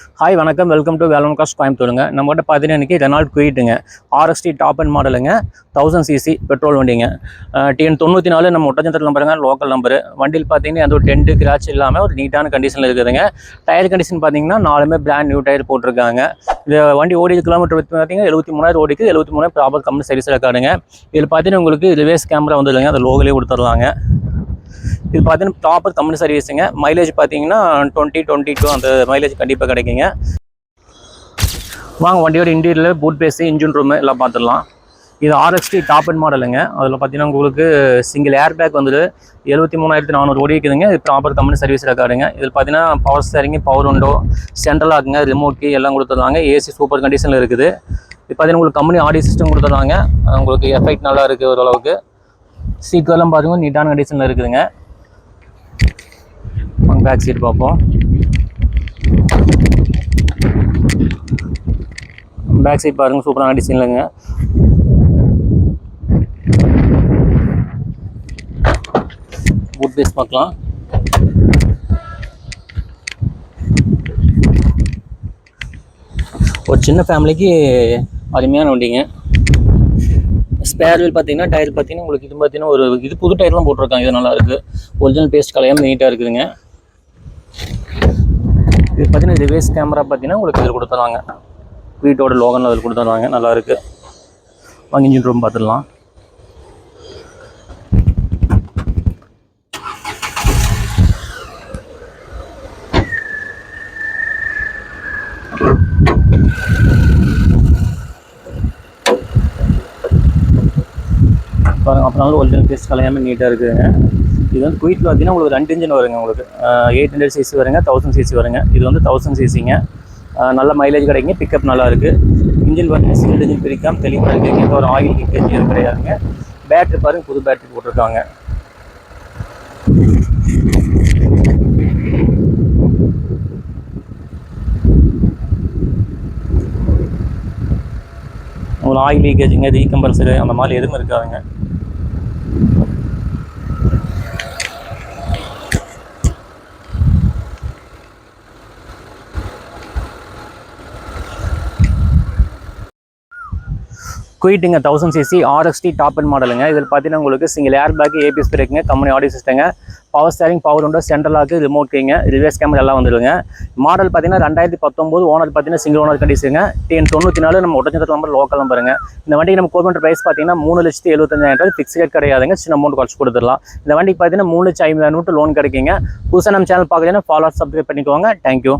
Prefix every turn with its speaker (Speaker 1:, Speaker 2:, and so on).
Speaker 1: Hi வணக்கம், welcome to Velan cars கோயம்புத்தூருங்க. நம்மகிட்ட பார்த்தீங்கன்னா இன்றைக்கி ரெனால்ட் குயிட்டுங்க, RXT டாப் அண்ட் மாடலுங்க, 1000cc பெட்ரோல் வண்டிங்க. TN 94 நம்ம ஒட்டச்சத்திரம் நம்பருங்க, லோக்கல் நம்பரு. வண்டியில் பார்த்தீங்கன்னா அந்த ஒரு டென்ட் கிராச் இல்லாமல் ஒரு நீட்டான கண்டிஷனில் இருக்குதுங்க. டயர் கண்டிஷன் பார்த்தீங்கன்னா 4மே பிராண்ட் நியூ டயர் போட்டிருக்காங்க. இந்த வண்டி ஓடி கிலோமீட்டர் பார்த்தீங்கன்னா 73,000 ஓடிக்கு, 73 ப்ராப்பர் கம்பெனி சர்வீஸ் ரெக்கார்டுங்க. இதில் பார்த்தீங்கன்னா உங்களுக்கு ரிவேஸ் கேமரா வந்துடுங்க, அந்த லோகோலே கொடுத்துடலாங்க. இது பார்த்தீங்கன்னா ப்ராப்பர் கம்பெனி சர்வீஸுங்க. மைலேஜ் பார்த்தீங்கன்னா 20-22 அந்த மைலேஜ் கண்டிப்பாக கிடைக்குங்க. வாங்க வண்டியோட interior, boot space, engine room எல்லாம் பார்த்துடலாம். இது RXT டாப் அண்ட் மாடலுங்க. அதில் பார்த்தீங்கன்னா உங்களுக்கு சிங்கிள் ஏர் பேக் வந்துட்டு 73,400 ஓடி இருக்குதுங்க. இது ப்ராப்பர் கம்பெனி சர்வீஸ் ரெக்கார்டுங்க. இதில் பார்த்தீங்கன்னா power steering, power window, central ஆகுங்க, ரிமோட் கீ எல்லாம் கொடுத்துருவாங்க. ஏசி சூப்பர் கண்டிஷனில் இருக்குது. இது பார்த்தீங்கன்னா உங்களுக்கு கம்பெனி ஆடியோ சிஸ்டம் கொடுத்துருவாங்க. உங்களுக்கு எஃபெக்ட் நல்லா இருக்குது ஓரளவுக்கு. சீட்டெல்லாம் பார்த்தீங்கன்னா நீட்டான கண்டிஷனில் இருக்குதுங்க. பேக் சீட் பார்ப்போம். பேக் சீட் பாருங்கள், சூப்பரான டிசைன்லங்க. பூட் பேஸ் பார்க்கலாம். ஒரு சின்ன ஃபேமிலிக்கு அருமையான வண்டிங்க. ஸ்பேர் வீல் பார்த்தீங்கன்னா டயர் பார்த்தீங்கன்னா உங்களுக்கு இது பார்த்தீங்கன்னா ஒரு இது புது டயர்லாம் போட்டிருக்காங்க. இது நல்லா இருக்குது. ஒரிஜினல் பேஸ்ட் கலையாமல் நீட்டாக இருக்குதுங்க. இது பார்த்தீங்கன்னா ரிவேஸ் கேமரா பார்த்தீங்கன்னா உங்களுக்கு இதில் கொடுத்துருவாங்க. வீட்டோட லோகன் அதில் கொடுத்துருவாங்க. நல்லா இருக்குது. வாங்க இன்ஜின் ரூம் பார்த்துடலாம். பாருங்கள், அப்புறம் ஒரிஜினல் பேஸ்ட் கலையாமல் நீட்டாக இருக்குதுங்க. இது வந்து குயிட்டில் பார்த்தீங்கன்னா உங்களுக்கு 2 இன்ஜின் வருங்க. உங்களுக்கு 800cc வருங்க, 1000cc வருங்க. இது வந்து 1000cc. நல்ல மைலேஜ் கிடைக்குங்க. பிக்கப் நல்லா இருக்குது. இன்ஜின் பார்த்தீங்கன்னா சிங்கிள் இன்ஜின் பிரிக்காமல் தெளிவாக இருக்குதுங்க. எந்த ஒரு ஆயில் லீக்கேஜ் எதுவும் கிடையாதுங்க. பேட்டரி பாருங்கள், புது பேட்டரி போட்டிருக்காங்க. உங்களுக்கு ஆயில் லீக்கேஜுங்க, ரீகம்பல்சரு அந்த மாதிரி எதுவும் இருக்காதுங்க. குயிட்டுங்க, 1000cc RXT டாப் அண்ட் மாடலுங்க. இதில் பார்த்தீங்கன்னா உங்களுக்கு சிங்கிள் ஏர் பேக், ABS பிரேக்குங்க, கம்பெனி ஆடியோ சிஸ்டங்க, power steering, power window, central lock, remote கீங்க, ரிவர்ஸ் கேமரா எல்லாம் வந்துடுங்க. மாடல் பார்த்தீங்கன்னா 2019, ஓனர் பார்த்தீங்கன்னா சிங்கிள் ஓனர் கண்டிஷனுங்க. TN 94 நம்ம ஒட்டச்சத்திரம் நம்பர், லோக்கல் நம்பருங்க. இந்த வண்டிக்கு நம்ம கோட் பண்ணுற ப்ரைஸ் பார்த்தீங்கன்னா 3,75,000 ஃபிக்ஸ் ரேட் கிடையாதுங்க. சின்ன அமௌண்ட் குறைச்சி கொடுத்துடலாம். இந்த வண்டிக்கு பார்த்தீங்கன்னா 3,50,000 லோன் கிடைக்குங்க. புதுசாக நம்ம சேனல் பார்க்குறீங்கன்னா ஃபாலோ சப்ஸ்கிரைப் பண்ணிக்கோங்க. தேங்க்யூ.